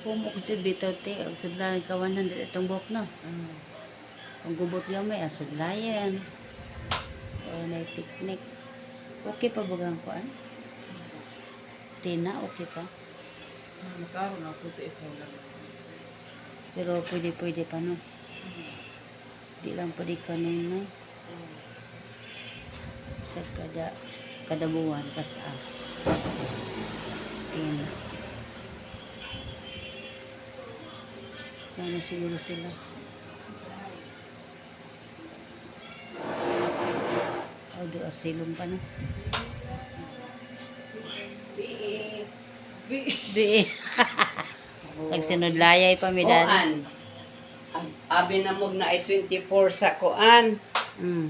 Pumok sa bitaw te, ang sudlayan kawanan dito itong buhok na. Ang gubot gamay, sudlayan. O na teknik. Okay pa bagang kuan? Tina, okay pa? Makaroon na puti sa ulan. Pero pwede pa no. Di lang pwede kanon na. Sa kada buwan kas Tina. Yan na siguro sila. O do asilong pa no. Bi. Nagsunod layay pa mi dan. Abi na mog na ay 24 sa kuan.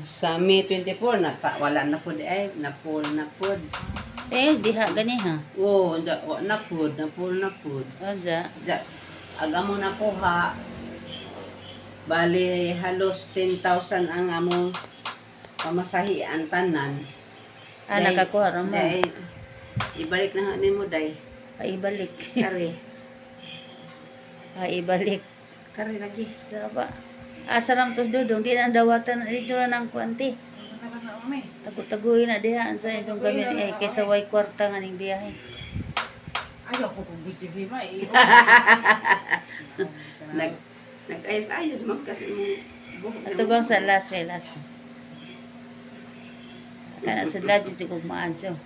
Sa May 24 wala na pud ay napul na pud. Diha gani ha. Oh, napul na pud. Aza. Aga mo na kuha. Bali halos 10,000 ang among pamasahian tanan. Nakakuha ra mo. Ibalik na nimo day. Ibalik. Kari. Ibalik. Kari lagi. Saba. Asaram tos dudong di na dawatan dito na ng kuanti. Tago-taguin na diha sa itong gamit kaysa way kwarta nga ning biyahe. Ayaw ko kung BTV ba eh. Nag-ayos-ayos man kasi buhok. Ato bang sa last. Kana sa last si kog maanso.